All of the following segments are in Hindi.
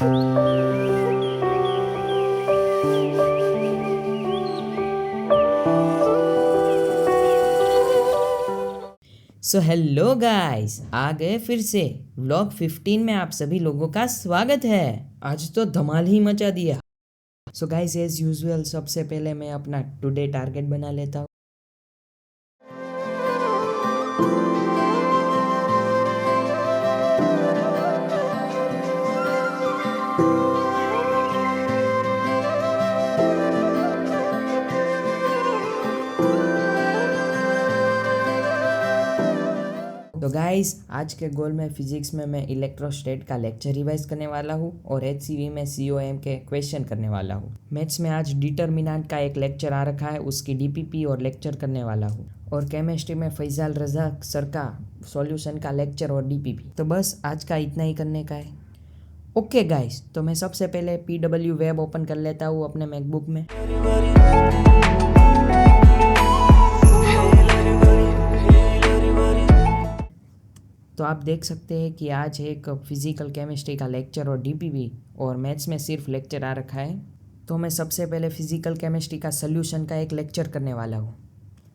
सो हेलो गाइस, आ गए फिर से व्लॉग 15 में आप सभी लोगों का स्वागत है। आज तो धमाल ही मचा दिया। सो गाइस, एज यूजुअल सबसे पहले मैं अपना टुडे टारगेट बना लेता हूँ। तो गाइस, आज के गोल में फिजिक्स में मैं इलेक्ट्रोस्टैट का लेक्चर रिवाइज करने वाला हूँ और एचसीवी में सीओएम के क्वेश्चन करने वाला हूँ। मैथ्स में आज डिटर्मिनेंट का एक लेक्चर आ रखा है, उसकी डीपीपी और लेक्चर करने वाला हूँ। और केमिस्ट्री में फैजाल रजा सर का सॉल्यूशन का लेक्चर और डीपीपी। तो बस आज का इतना ही करने का है। ओके गाइस, तो मैं सबसे पहले पीडब्ल्यू वेब ओपन कर लेता हूँ अपने मैकबुक में। तो आप देख सकते हैं कि आज एक फिजिकल केमिस्ट्री का लेक्चर और डीपीवी और मैथ्स में सिर्फ लेक्चर आ रखा है। तो मैं सबसे पहले फिजिकल केमिस्ट्री का सॉल्यूशन का एक लेक्चर करने वाला हूँ।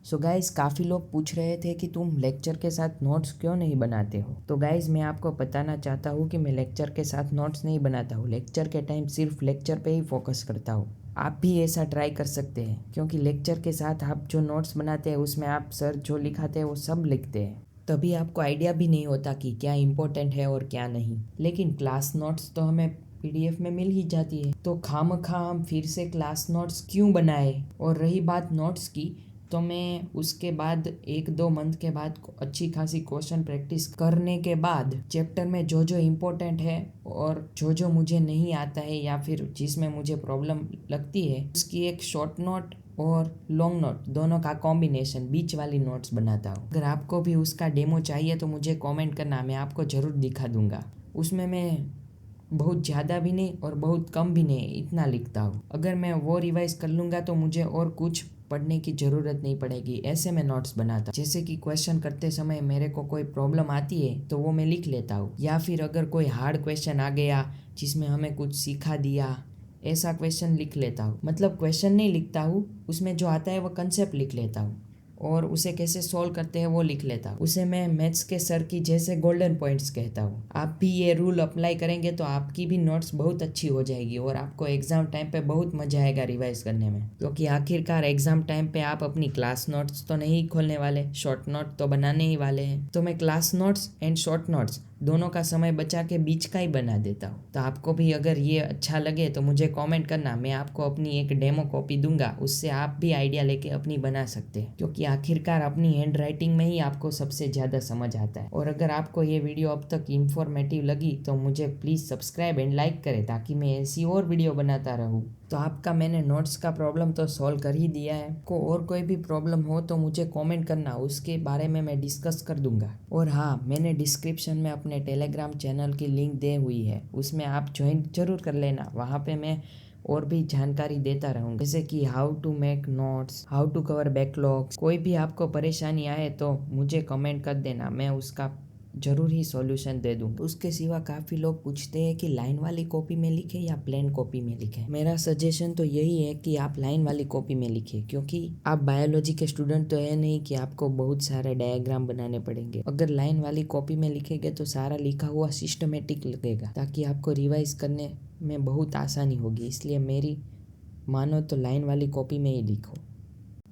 सो गाइस, काफ़ी लोग पूछ रहे थे कि तुम लेक्चर के साथ नोट्स क्यों नहीं बनाते हो। तो गाइस, मैं आपको बताना चाहता हूँ कि मैं लेक्चर के साथ नोट्स नहीं बनाता हूँ। लेक्चर के टाइम सिर्फ लेक्चर पे ही फोकस करता हूँ। आप भी ऐसा ट्राई कर सकते हैं, क्योंकि लेक्चर के साथ आप जो नोट्स बनाते हैं उसमें आप सर जो लिखाते हैं वो सब लिखते हैं। तभी आपको आइडिया भी नहीं होता कि क्या इम्पोर्टेंट है और क्या नहीं। लेकिन क्लास नोट्स तो हमें पीडीएफ में मिल ही जाती है, तो खामखा हम फिर से क्लास नोट्स क्यों बनाए। और रही बात नोट्स की, तो मैं उसके बाद 1-2 मंथ के बाद अच्छी खासी क्वेश्चन प्रैक्टिस करने के बाद चैप्टर में जो जो इम्पोर्टेंट है और जो जो मुझे नहीं आता है या फिर जिसमें मुझे प्रॉब्लम लगती है, उसकी एक शॉर्ट नोट और लॉन्ग नोट दोनों का कॉम्बिनेशन बीच वाली नोट्स बनाता हूँ। अगर आपको भी उसका डेमो चाहिए तो मुझे कमेंट करना, मैं आपको ज़रूर दिखा दूंगा। उसमें मैं बहुत ज़्यादा भी नहीं और बहुत कम भी नहीं, इतना लिखता हूँ। अगर मैं वो रिवाइज कर लूँगा तो मुझे और कुछ पढ़ने की ज़रूरत नहीं पड़ेगी। ऐसे मैं नोट्स बनाता, जैसे कि क्वेश्चन करते समय मेरे को कोई प्रॉब्लम आती है तो वो मैं लिख लेता हूँ, या फिर अगर कोई हार्ड क्वेश्चन आ गया जिसमें हमें कुछ सिखा दिया, ऐसा क्वेश्चन लिख लेता हूँ। मतलब क्वेश्चन नहीं लिखता हूँ, उसमें जो आता है वो कंसेप्ट लिख लेता हूँ और उसे कैसे सॉल्व करते हैं वो लिख लेता हूँ। उसे मैं मैथ्स के सर की जैसे गोल्डन पॉइंट्स कहता हूँ। आप भी ये रूल अप्लाई करेंगे तो आपकी भी नोट्स बहुत अच्छी हो जाएगी और आपको एग्जाम टाइम पे बहुत मजा आएगा रिवाइज करने में। क्योंकि आखिरकार एग्जाम टाइम पे आप अपनी क्लास नोट्स तो नहीं खोलने वाले, शॉर्ट नोट तो बनाने ही वाले हैं। तो मैं class notes and short notes दोनों का समय बचा के बीच का ही बना देता हूँ। तो आपको भी अगर ये अच्छा लगे तो मुझे कमेंट करना, मैं आपको अपनी एक डेमो कॉपी दूंगा, उससे आप भी आइडिया लेके अपनी बना सकते हैं। क्योंकि आखिरकार अपनी हैंड राइटिंग में ही आपको सबसे ज़्यादा समझ आता है। और अगर आपको ये वीडियो अब तक इंफॉर्मेटिव लगी तो मुझे प्लीज़ सब्सक्राइब एंड लाइक करें, ताकि मैं ऐसी और वीडियो बनाता रहूँ। तो आपका मैंने नोट्स का प्रॉब्लम तो सॉल्व कर ही दिया है। को और कोई भी प्रॉब्लम हो तो मुझे कमेंट करना, उसके बारे में मैं डिस्कस कर दूंगा। और हाँ, मैंने डिस्क्रिप्शन में अपने टेलीग्राम चैनल की लिंक दे हुई है, उसमें आप ज्वाइन जरूर कर लेना। वहाँ पे मैं और भी जानकारी देता रहूँगा, जैसे कि how to make notes, how to cover backlogs. कोई भी आपको परेशानी आए तो मुझे कमेंट कर देना, मैं उसका जरूर ही सॉल्यूशन दे दूंगा। उसके सिवा काफ़ी लोग पूछते हैं कि लाइन वाली कॉपी में लिखे या प्लेन कॉपी में लिखे। मेरा सजेशन तो यही है कि आप लाइन वाली कॉपी में लिखे, क्योंकि आप बायोलॉजी के स्टूडेंट तो है नहीं कि आपको बहुत सारे डायग्राम बनाने पड़ेंगे। अगर लाइन वाली कॉपी में लिखेंगे तो सारा लिखा हुआ सिस्टमेटिक लगेगा, ताकि आपको रिवाइज करने में बहुत आसानी होगी। इसलिए मेरी मानो तो लाइन वाली कॉपी में ही लिखो।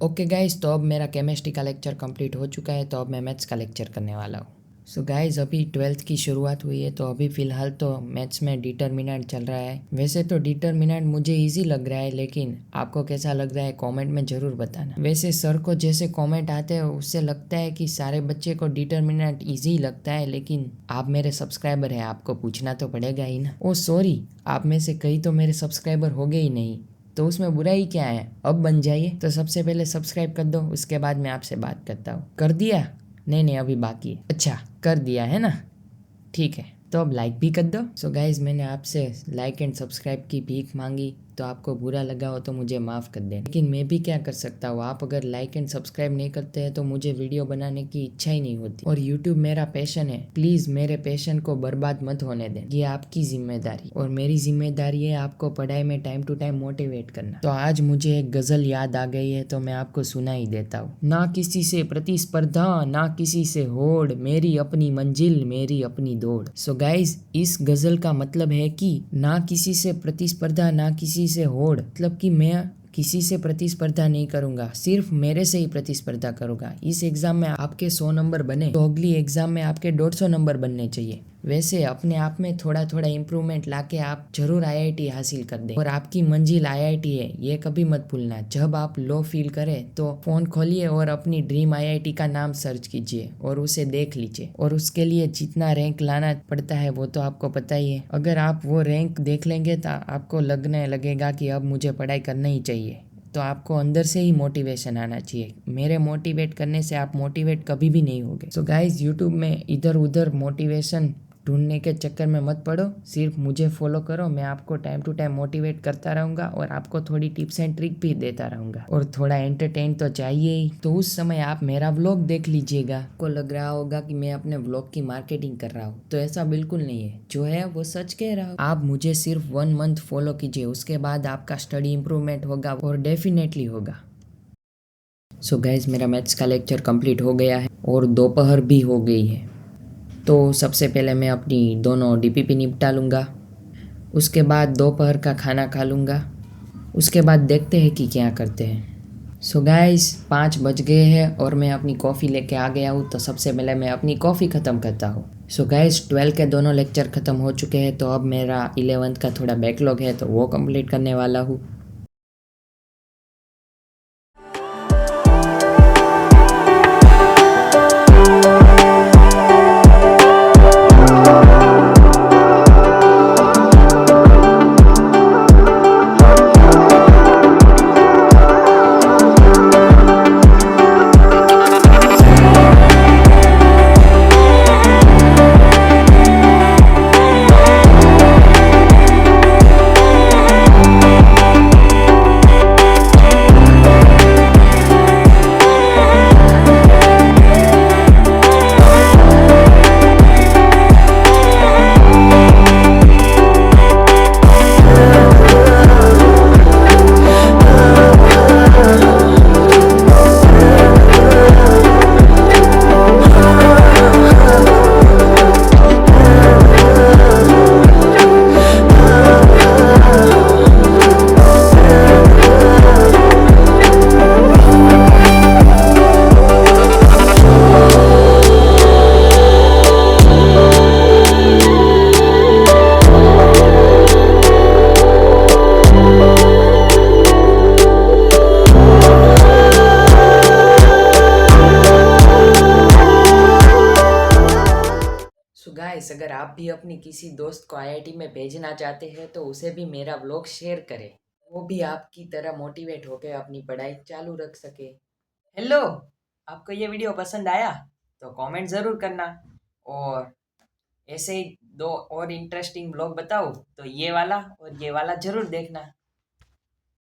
ओके गाइज, तो अब मेरा केमिस्ट्री का लेक्चर कंप्लीट हो चुका है, तो अब मैं मैथ्स का लेक्चर करने वाला हूँ। सो गाइज, अभी 12th की शुरुआत हुई है, तो अभी फ़िलहाल तो मैथ्स में डिटर्मिनेंट चल रहा है। वैसे तो डिटर्मिनेंट मुझे इजी लग रहा है, लेकिन आपको कैसा लग रहा है कमेंट में ज़रूर बताना। वैसे सर को जैसे कमेंट आते हैं उससे लगता है कि सारे बच्चे को डिटर्मिनेंट इजी लगता है, लेकिन आप मेरे सब्सक्राइबर हैं, आपको पूछना तो पड़ेगा ही ना। ओ सॉरी, आप में से कई तो मेरे सब्सक्राइबर हो गए ही नहीं, तो उसमें बुराई क्या है, अब बन जाइए। तो सबसे पहले सब्सक्राइब कर दो, उसके बाद मैं आपसे बात करता हूँ। कर दिया? नहीं, अभी बाकी है। अच्छा, कर दिया है ना, ठीक है। तो अब लाइक भी कर दो। सो गाइज, मैंने आपसे लाइक एंड सब्सक्राइब की भीख मांगी, तो आपको बुरा लगा हो तो मुझे माफ़ कर दें, लेकिन मैं भी क्या कर सकता हूँ। आप अगर लाइक एंड सब्सक्राइब नहीं करते हैं तो मुझे वीडियो बनाने की इच्छा ही नहीं होती। और यूट्यूब मेरा पैशन है, प्लीज़ मेरे पैशन को बर्बाद मत होने दें। ये आपकी जिम्मेदारी और मेरी जिम्मेदारी है आपको पढ़ाई में टाइम टू टाइम मोटिवेट करना। तो आज मुझे एक गज़ल याद आ गई है तो मैं आपको सुना ही देता हूँ। ना किसी से प्रतिस्पर्धा, ना किसी से होड़, मेरी अपनी मंजिल मेरी अपनी दौड़। सो गाइज, इस गज़ल का मतलब है कि ना किसी से प्रतिस्पर्धा, ना किसी से होड़, मतलब कि मैं किसी से प्रतिस्पर्धा नहीं करूंगा, सिर्फ मेरे से ही प्रतिस्पर्धा करूंगा। इस एग्जाम में आपके 100 नंबर बने तो अगली एग्जाम में आपके 150 नंबर बनने चाहिए। वैसे अपने आप में थोड़ा थोड़ा इम्प्रूवमेंट लाके आप जरूर आईआईटी हासिल कर दें। और आपकी मंजिल आईआईटी है, ये कभी मत भूलना। जब आप लो फील करें तो फ़ोन खोलिए और अपनी ड्रीम आईआईटी का नाम सर्च कीजिए और उसे देख लीजिए। और उसके लिए जितना रैंक लाना पड़ता है वो तो आपको पता ही है। अगर आप वो रैंक देख लेंगे तो आपको लगने लगेगा कि अब मुझे पढ़ाई करना ही चाहिए। तो आपको अंदर से ही मोटिवेशन आना चाहिए। मेरे मोटिवेट करने से आप मोटिवेट कभी भी नहीं होगे। सो गाइज, यूट्यूब में इधर उधर मोटिवेशन ढूंढने के चक्कर में मत पड़ो, सिर्फ मुझे फॉलो करो। मैं आपको टाइम टू टाइम मोटिवेट करता रहूँगा और आपको थोड़ी टिप्स एंड ट्रिक भी देता रहूँगा। और थोड़ा एंटरटेन तो चाहिए ही, तो उस समय आप मेरा व्लॉग देख लीजिएगा। आपको लग रहा होगा कि मैं अपने व्लॉग की मार्केटिंग कर रहा हूँ, तो ऐसा बिल्कुल नहीं है। जो है वो सच कह रहा हूँ। आप मुझे सिर्फ 1 मंथ फॉलो कीजिए, उसके बाद आपका स्टडी इम्प्रूवमेंट होगा और डेफिनेटली होगा। सो गाइज, मेरा मैथ्स का लेक्चर कंप्लीट हो गया है और दोपहर भी हो गई है। तो सबसे पहले मैं अपनी दोनों डीपीपी निपटा लूँगा, उसके बाद दोपहर का खाना खा लूँगा, उसके बाद देखते हैं कि क्या करते हैं। सो गाइस, 5 बज गए हैं और मैं अपनी कॉफ़ी लेके आ गया हूँ। तो सबसे पहले मैं अपनी कॉफ़ी ख़त्म करता हूँ। सो गाइस, 12 के दोनों लेक्चर ख़त्म हो चुके हैं, तो अब मेरा 11th का थोड़ा बैकलॉग है तो वो कंप्लीट करने वाला हूँ। सो गाइस, अगर आप भी अपनी किसी दोस्त को आईआईटी में भेजना चाहते हैं तो उसे भी मेरा व्लॉग शेयर करें, वो भी आपकी तरह मोटिवेट होकर अपनी पढ़ाई चालू रख सके। हेलो, आपको ये वीडियो पसंद आया तो कमेंट ज़रूर करना, और ऐसे ही 2 और इंटरेस्टिंग व्लॉग बताओ तो ये वाला और ये वाला ज़रूर देखना।